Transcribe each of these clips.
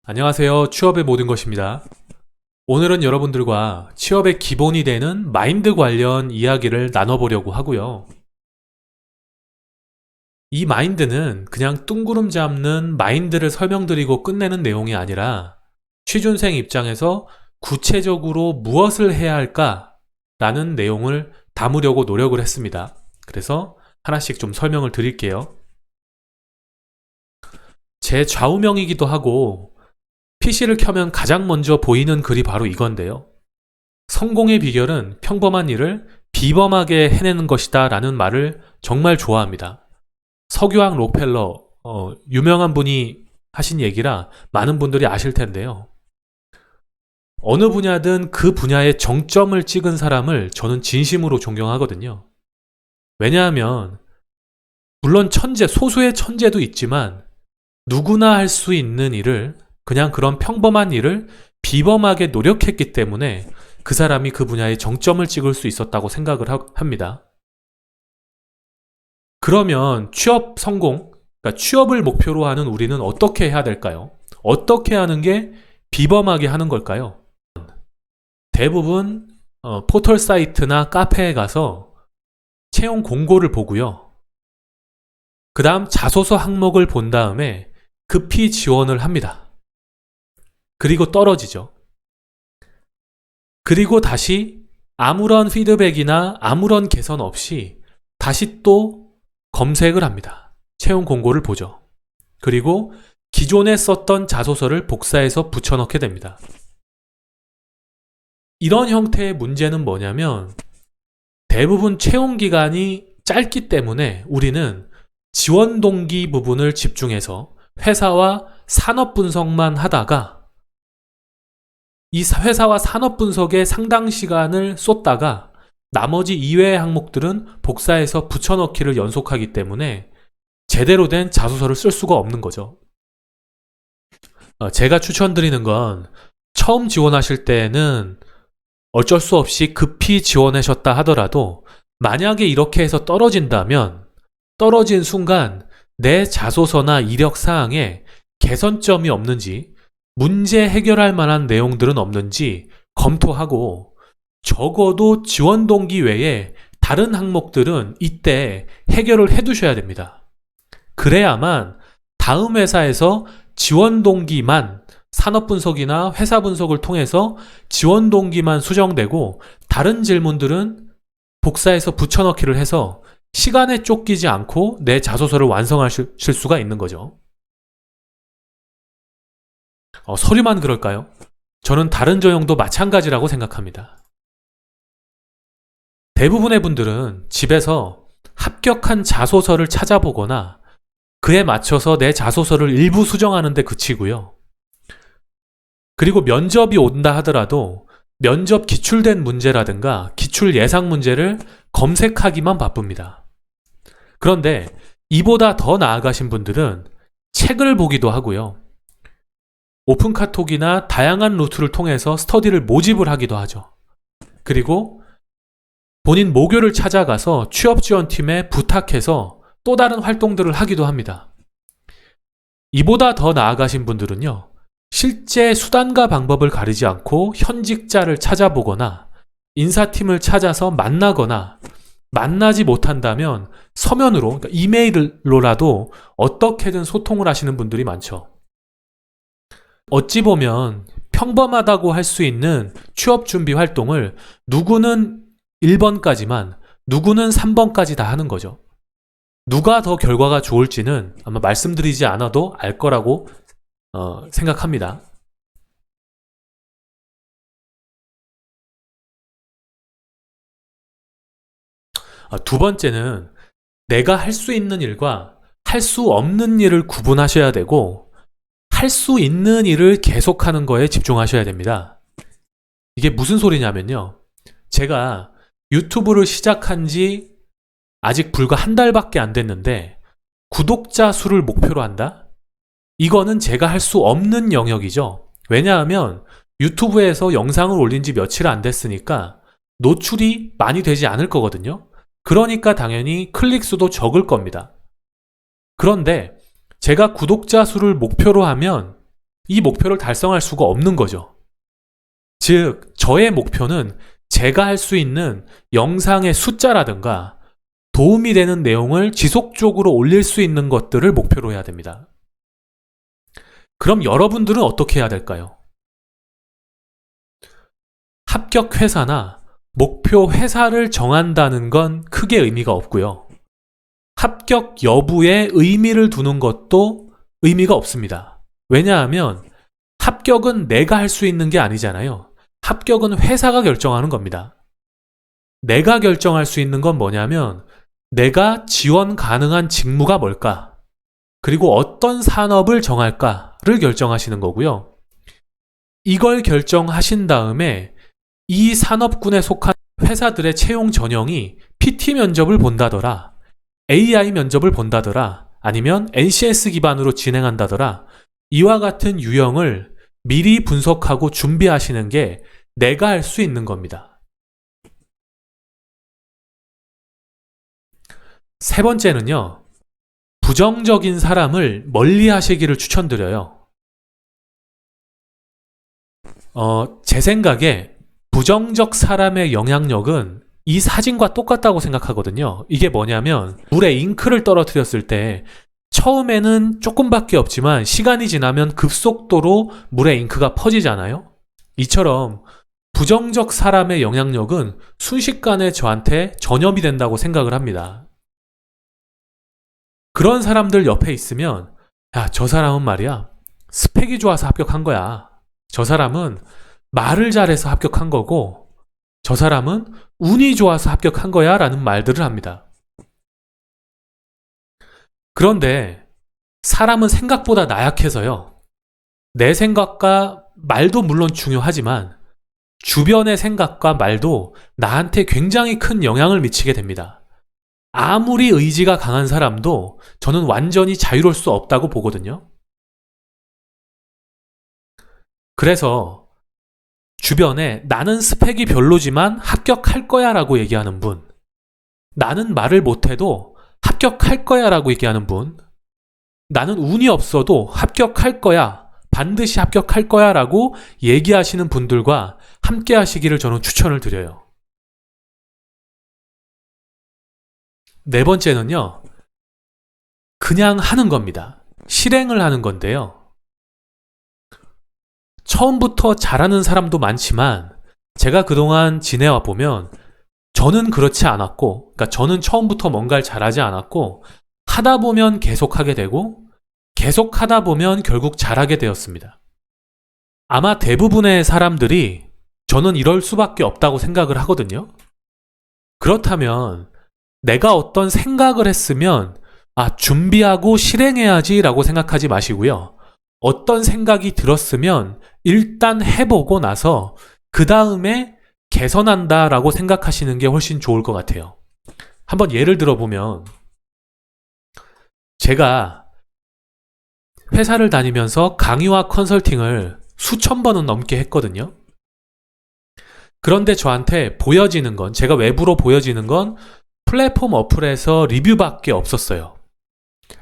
안녕하세요. 취업의 모든 것입니다. 오늘은 여러분들과 취업의 기본이 되는 마인드 관련 이야기를 나눠보려고 하고요. 이 마인드는 그냥 뚱구름 잡는 마인드를 설명드리고 끝내는 내용이 아니라 취준생 입장에서 구체적으로 무엇을 해야 할까라는 내용을 담으려고 노력을 했습니다. 그래서 하나씩 좀 설명을 드릴게요. 제 좌우명이기도 하고 PC를 켜면 가장 먼저 보이는 글이 바로 이건데요. 성공의 비결은 평범한 일을 비범하게 해내는 것이다 라는 말을 정말 좋아합니다. 석유왕 록펠러, 유명한 분이 하신 얘기라 많은 분들이 아실 텐데요. 어느 분야든 그 분야의 정점을 찍은 사람을 저는 진심으로 존경하거든요. 왜냐하면 물론 소수의 천재도 있지만 누구나 할 수 있는 일을, 그냥 그런 평범한 일을 비범하게 노력했기 때문에 그 사람이 그 분야의 정점을 찍을 수 있었다고 생각을 합니다. 그러면 취업 성공, 그러니까 취업을 목표로 하는 우리는 어떻게 해야 될까요? 어떻게 하는 게 비범하게 하는 걸까요? 대부분 포털 사이트나 카페에 가서 채용 공고를 보고요. 그 다음 자소서 항목을 본 다음에 급히 지원을 합니다. 그리고 떨어지죠. 그리고 다시 아무런 피드백이나 아무런 개선 없이 다시 또 검색을 합니다. 채용 공고를 보죠. 그리고 기존에 썼던 자소서를 복사해서 붙여넣게 됩니다. 이런 형태의 문제는 뭐냐면 대부분 채용 기간이 짧기 때문에 우리는 지원 동기 부분을 집중해서 회사와 산업 분석만 하다가 이 회사와 산업 분석에 상당 시간을 쏟다가 나머지 이외의 항목들은 복사해서 붙여넣기를 연속하기 때문에 제대로 된 자소서를 쓸 수가 없는 거죠. 제가 추천드리는 건 처음 지원하실 때는 어쩔 수 없이 급히 지원하셨다 하더라도 만약에 이렇게 해서 떨어진다면 떨어진 순간 내 자소서나 이력 사항에 개선점이 없는지, 문제 해결할 만한 내용들은 없는지 검토하고 적어도 지원 동기 외에 다른 항목들은 이때 해결을 해두셔야 됩니다. 그래야만 다음 회사에서 지원 동기만 산업 분석이나 회사 분석을 통해서 지원 동기만 수정되고 다른 질문들은 복사해서 붙여넣기를 해서 시간에 쫓기지 않고 내 자소서를 완성하실 수가 있는 거죠. 서류만 그럴까요? 저는 다른 전형도 마찬가지라고 생각합니다. 대부분의 분들은 집에서 합격한 자소서를 찾아보거나 그에 맞춰서 내 자소서를 일부 수정하는 데 그치고요. 그리고 면접이 온다 하더라도 면접 기출된 문제라든가 기출 예상 문제를 검색하기만 바쁩니다. 그런데 이보다 더 나아가신 분들은 책을 보기도 하고요. 오픈카톡이나 다양한 루트를 통해서 스터디를 모집을 하기도 하죠. 그리고 본인 모교를 찾아가서 취업지원팀에 부탁해서 또 다른 활동들을 하기도 합니다. 이보다 더 나아가신 분들은요, 실제 수단과 방법을 가리지 않고 현직자를 찾아보거나 인사팀을 찾아서 만나거나 만나지 못한다면 서면으로, 그러니까 이메일로라도 어떻게든 소통을 하시는 분들이 많죠. 어찌 보면 평범하다고 할 수 있는 취업 준비 활동을 누구는 1번까지만, 누구는 3번까지 다 하는 거죠. 누가 더 결과가 좋을지는 아마 말씀드리지 않아도 알 거라고 생각합니다. 두 번째는 내가 할 수 있는 일과 할 수 없는 일을 구분하셔야 되고 할 수 있는 일을 계속하는 거에 집중하셔야 됩니다. 이게 무슨 소리냐면요. 제가 유튜브를 시작한 지 아직 불과 한 달밖에 안 됐는데 구독자 수를 목표로 한다? 이거는 제가 할 수 없는 영역이죠. 왜냐하면 유튜브에서 영상을 올린 지 며칠 안 됐으니까 노출이 많이 되지 않을 거거든요. 그러니까 당연히 클릭 수도 적을 겁니다. 그런데 제가 구독자 수를 목표로 하면 이 목표를 달성할 수가 없는 거죠. 즉, 저의 목표는 제가 할 수 있는 영상의 숫자라든가 도움이 되는 내용을 지속적으로 올릴 수 있는 것들을 목표로 해야 됩니다. 그럼 여러분들은 어떻게 해야 될까요? 합격 회사나 목표 회사를 정한다는 건 크게 의미가 없고요. 합격 여부에 의미를 두는 것도 의미가 없습니다. 왜냐하면 합격은 내가 할 수 있는 게 아니잖아요. 합격은 회사가 결정하는 겁니다. 내가 결정할 수 있는 건 뭐냐면 내가 지원 가능한 직무가 뭘까? 그리고 어떤 산업을 정할까를 결정하시는 거고요. 이걸 결정하신 다음에 이 산업군에 속한 회사들의 채용 전형이 PT 면접을 본다더라, AI 면접을 본다더라, 아니면 NCS 기반으로 진행한다더라, 이와 같은 유형을 미리 분석하고 준비하시는 게 내가 할 수 있는 겁니다. 세 번째는요, 부정적인 사람을 멀리 하시기를 추천드려요. 제 생각에 부정적 사람의 영향력은 이 사진과 똑같다고 생각하거든요. 이게 뭐냐면 물에 잉크를 떨어뜨렸을 때 처음에는 조금밖에 없지만 시간이 지나면 급속도로 물에 잉크가 퍼지잖아요. 이처럼 부정적 사람의 영향력은 순식간에 저한테 전염이 된다고 생각을 합니다. 그런 사람들 옆에 있으면 야, 저 사람은 말이야 스펙이 좋아서 합격한 거야. 저 사람은 말을 잘해서 합격한 거고 저 사람은 운이 좋아서 합격한 거야 라는 말들을 합니다. 그런데 사람은 생각보다 나약해서요. 내 생각과 말도 물론 중요하지만 주변의 생각과 말도 나한테 굉장히 큰 영향을 미치게 됩니다. 아무리 의지가 강한 사람도 저는 완전히 자유로울 수 없다고 보거든요. 그래서 주변에 나는 스펙이 별로지만 합격할 거야 라고 얘기하는 분, 나는 말을 못해도 합격할 거야 라고 얘기하는 분, 나는 운이 없어도 합격할 거야, 반드시 합격할 거야 라고 얘기하시는 분들과 함께 하시기를 저는 추천을 드려요. 네 번째는요, 그냥 하는 겁니다. 실행을 하는 건데요. 처음부터 잘하는 사람도 많지만 제가 그동안 지내와 보면 저는 그렇지 않았고, 그러니까 저는 처음부터 뭔가를 잘하지 않았고 하다 보면 계속 하게 되고 계속 하다 보면 결국 잘하게 되었습니다. 아마 대부분의 사람들이 저는 이럴 수밖에 없다고 생각을 하거든요. 그렇다면 내가 어떤 생각을 했으면 준비하고 실행해야지 라고 생각하지 마시고요. 어떤 생각이 들었으면 일단 해보고 나서 그 다음에 개선한다 라고 생각하시는 게 훨씬 좋을 것 같아요. 한번 예를 들어보면 제가 회사를 다니면서 강의와 컨설팅을 수천 번은 넘게 했거든요. 그런데 저한테 보여지는 건, 제가 외부로 보여지는 건 플랫폼 어플에서 리뷰밖에 없었어요.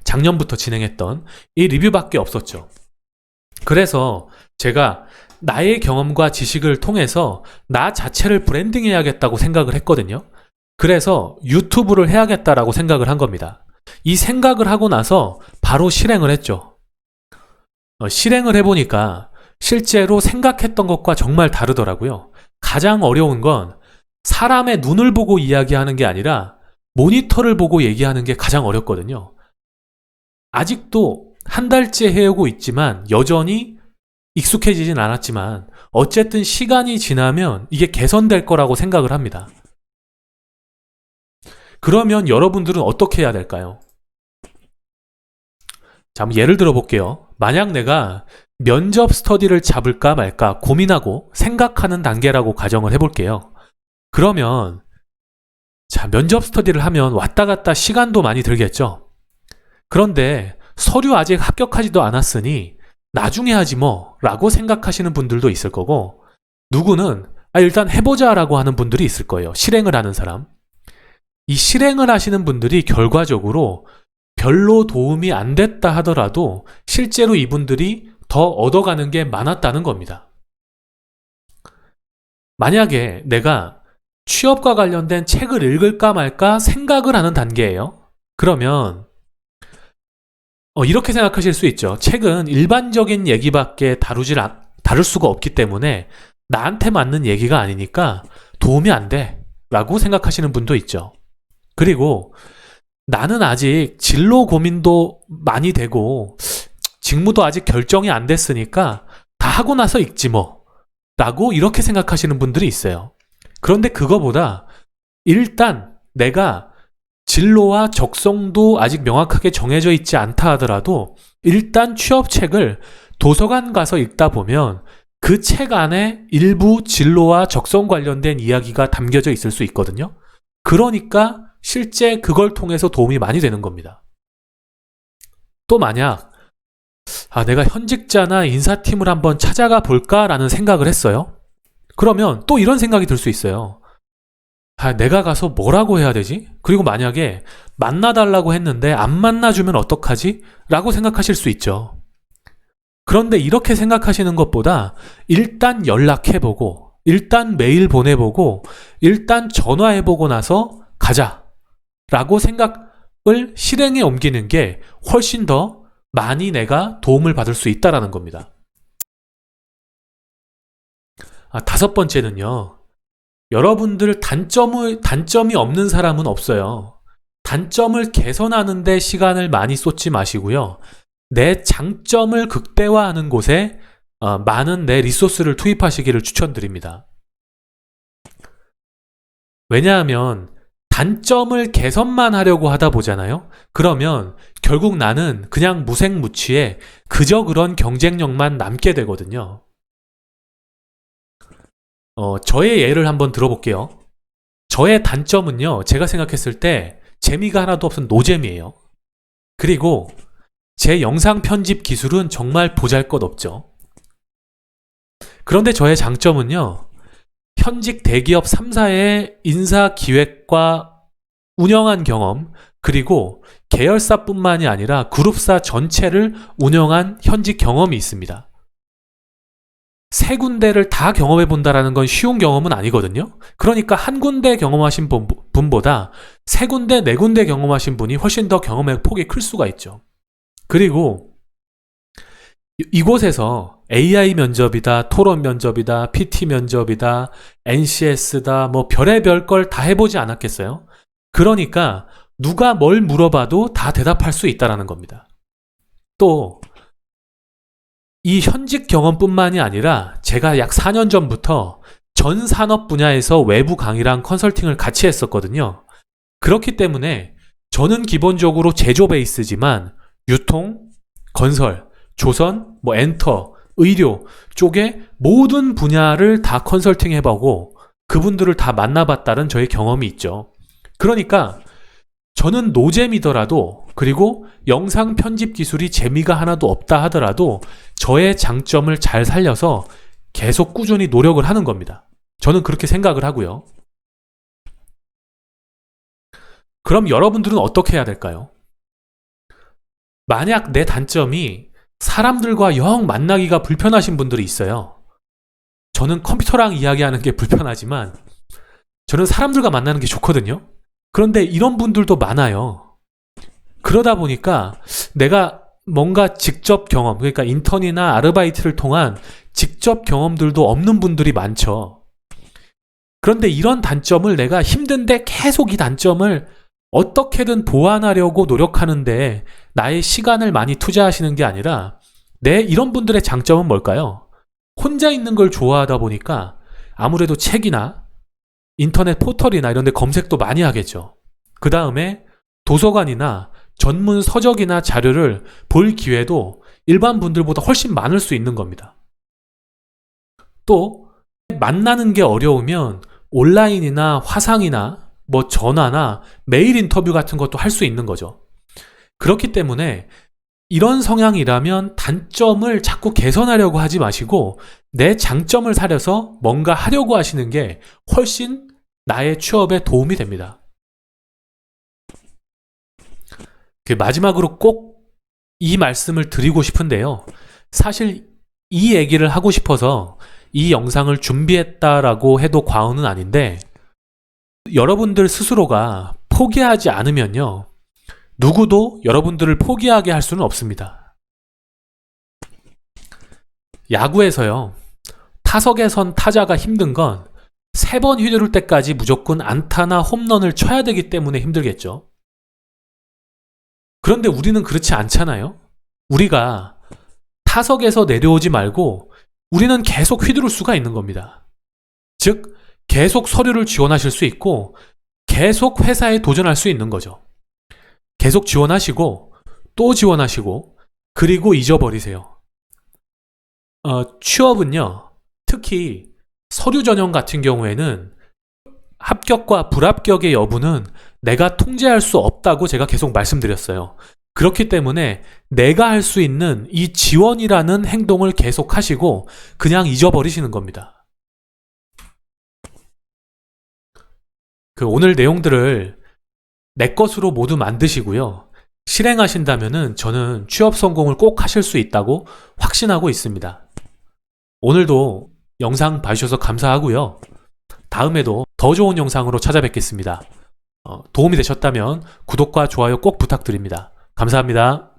작년부터 진행했던 이 리뷰밖에 없었죠. 그래서 제가 나의 경험과 지식을 통해서 나 자체를 브랜딩해야겠다고 생각을 했거든요. 그래서 유튜브를 해야겠다라고 생각을 한 겁니다. 이 생각을 하고 나서 바로 실행을 했죠. 실행을 해보니까 실제로 생각했던 것과 정말 다르더라고요. 가장 어려운 건 사람의 눈을 보고 이야기하는 게 아니라 모니터를 보고 얘기하는 게 가장 어렵거든요. 아직도 한 달째 해오고 있지만 여전히 익숙해지진 않았지만 어쨌든 시간이 지나면 이게 개선될 거라고 생각을 합니다. 그러면 여러분들은 어떻게 해야 될까요? 자, 한번 예를 들어 볼게요. 만약 내가 면접 스터디를 잡을까 말까 고민하고 생각하는 단계라고 가정을 해볼게요. 그러면 자, 면접 스터디를 하면 왔다 갔다 시간도 많이 들겠죠. 그런데 서류 아직 합격하지도 않았으니 나중에 하지 뭐 라고 생각하시는 분들도 있을 거고, 누구는 일단 해보자 라고 하는 분들이 있을 거예요. 실행을 하는 사람. 이 실행을 하시는 분들이 결과적으로 별로 도움이 안 됐다 하더라도 실제로 이분들이 더 얻어가는 게 많았다는 겁니다. 만약에 내가 취업과 관련된 책을 읽을까 말까 생각을 하는 단계예요. 그러면 이렇게 생각하실 수 있죠. 책은 일반적인 얘기밖에 다룰 수가 없기 때문에 나한테 맞는 얘기가 아니니까 도움이 안 돼 라고 생각하시는 분도 있죠. 그리고 나는 아직 진로 고민도 많이 되고 직무도 아직 결정이 안 됐으니까 다 하고 나서 읽지 뭐 라고 이렇게 생각하시는 분들이 있어요. 그런데 그거보다 일단 내가 진로와 적성도 아직 명확하게 정해져 있지 않다 하더라도 일단 취업책을 도서관 가서 읽다 보면 그 책 안에 일부 진로와 적성 관련된 이야기가 담겨져 있을 수 있거든요. 그러니까 실제 그걸 통해서 도움이 많이 되는 겁니다. 또 만약 내가 현직자나 인사팀을 한번 찾아가 볼까라는 생각을 했어요. 그러면 또 이런 생각이 들 수 있어요. 내가 가서 뭐라고 해야 되지? 그리고 만약에 만나달라고 했는데 안 만나주면 어떡하지? 라고 생각하실 수 있죠. 그런데 이렇게 생각하시는 것보다 일단 연락해보고, 일단 메일 보내보고, 일단 전화해보고 나서 가자 라고 생각을 실행에 옮기는 게 훨씬 더 많이 내가 도움을 받을 수 있다는 겁니다. 다섯 번째는요. 여러분들 단점이 없는 사람은 없어요. 단점을 개선하는 데 시간을 많이 쏟지 마시고요. 내 장점을 극대화하는 곳에 많은 내 리소스를 투입하시기를 추천드립니다. 왜냐하면 단점을 개선만 하려고 하다 보잖아요. 그러면 결국 나는 그냥 무색무취해 그저 그런 경쟁력만 남게 되거든요. 저의 예를 한번 들어볼게요. 저의 단점은요, 제가 생각했을 때 재미가 하나도 없은 노잼이에요. 그리고 제 영상 편집 기술은 정말 보잘것없죠. 그런데 저의 장점은요, 현직 대기업 3사의 인사 기획과 운영한 경험, 그리고 계열사뿐만이 아니라 그룹사 전체를 운영한 현직 경험이 있습니다. 세 군데를 다 경험해 본다라는 건 쉬운 경험은 아니거든요. 그러니까 한 군데 경험하신 분보다 세 군데, 네 군데 경험하신 분이 훨씬 더 경험의 폭이 클 수가 있죠. 그리고 이곳에서 AI 면접이다, 토론 면접이다, PT 면접이다, NCS다, 뭐 별의별 걸 다 해보지 않았겠어요? 그러니까 누가 뭘 물어봐도 다 대답할 수 있다는 겁니다. 또 이 현직 경험뿐만이 아니라 제가 약 4년 전부터 전 산업 분야에서 외부 강의랑 컨설팅을 같이 했었거든요. 그렇기 때문에 저는 기본적으로 제조 베이스지만 유통, 건설, 조선, 엔터, 의료 쪽에 모든 분야를 다 컨설팅 해보고 그분들을 다 만나봤다는 저의 경험이 있죠. 그러니까 저는 노잼이더라도, 그리고 영상 편집 기술이 재미가 하나도 없다 하더라도 저의 장점을 잘 살려서 계속 꾸준히 노력을 하는 겁니다. 저는 그렇게 생각을 하고요. 그럼 여러분들은 어떻게 해야 될까요? 만약 내 단점이 사람들과 영 만나기가 불편하신 분들이 있어요. 저는 컴퓨터랑 이야기하는 게 불편하지만 저는 사람들과 만나는 게 좋거든요. 그런데 이런 분들도 많아요. 그러다 보니까 내가 뭔가 직접 경험, 그러니까 인턴이나 아르바이트를 통한 직접 경험들도 없는 분들이 많죠. 그런데 이런 단점을 내가 힘든데 계속 이 단점을 어떻게든 보완하려고 노력하는데 나의 시간을 많이 투자하시는 게 아니라 이런 분들의 장점은 뭘까요? 혼자 있는 걸 좋아하다 보니까 아무래도 책이나 인터넷 포털이나 이런 데 검색도 많이 하겠죠. 그 다음에 도서관이나 전문 서적이나 자료를 볼 기회도 일반 분들보다 훨씬 많을 수 있는 겁니다. 또 만나는 게 어려우면 온라인이나 화상이나 전화나 메일 인터뷰 같은 것도 할 수 있는 거죠. 그렇기 때문에 이런 성향이라면 단점을 자꾸 개선하려고 하지 마시고 내 장점을 살려서 뭔가 하려고 하시는 게 훨씬 나의 취업에 도움이 됩니다. 마지막으로 꼭 이 말씀을 드리고 싶은데요. 사실 이 얘기를 하고 싶어서 이 영상을 준비했다라고 해도 과언은 아닌데, 여러분들 스스로가 포기하지 않으면요, 누구도 여러분들을 포기하게 할 수는 없습니다. 야구에서요, 타석에 선 타자가 힘든 건 3번 휘두를 때까지 무조건 안타나 홈런을 쳐야 되기 때문에 힘들겠죠. 그런데 우리는 그렇지 않잖아요. 우리가 타석에서 내려오지 말고 우리는 계속 휘두를 수가 있는 겁니다. 즉, 계속 서류를 지원하실 수 있고 계속 회사에 도전할 수 있는 거죠. 계속 지원하시고 또 지원하시고 그리고 잊어버리세요. 취업은요, 특히 서류 전형 같은 경우에는 합격과 불합격의 여부는 내가 통제할 수 없다고 제가 계속 말씀드렸어요. 그렇기 때문에 내가 할 수 있는 이 지원이라는 행동을 계속 하시고 그냥 잊어버리시는 겁니다. 오늘 내용들을 내 것으로 모두 만드시고요. 실행하신다면은 저는 취업 성공을 꼭 하실 수 있다고 확신하고 있습니다. 오늘도 영상 봐주셔서 감사하고요. 다음에도 더 좋은 영상으로 찾아뵙겠습니다. 도움이 되셨다면 구독과 좋아요 꼭 부탁드립니다. 감사합니다.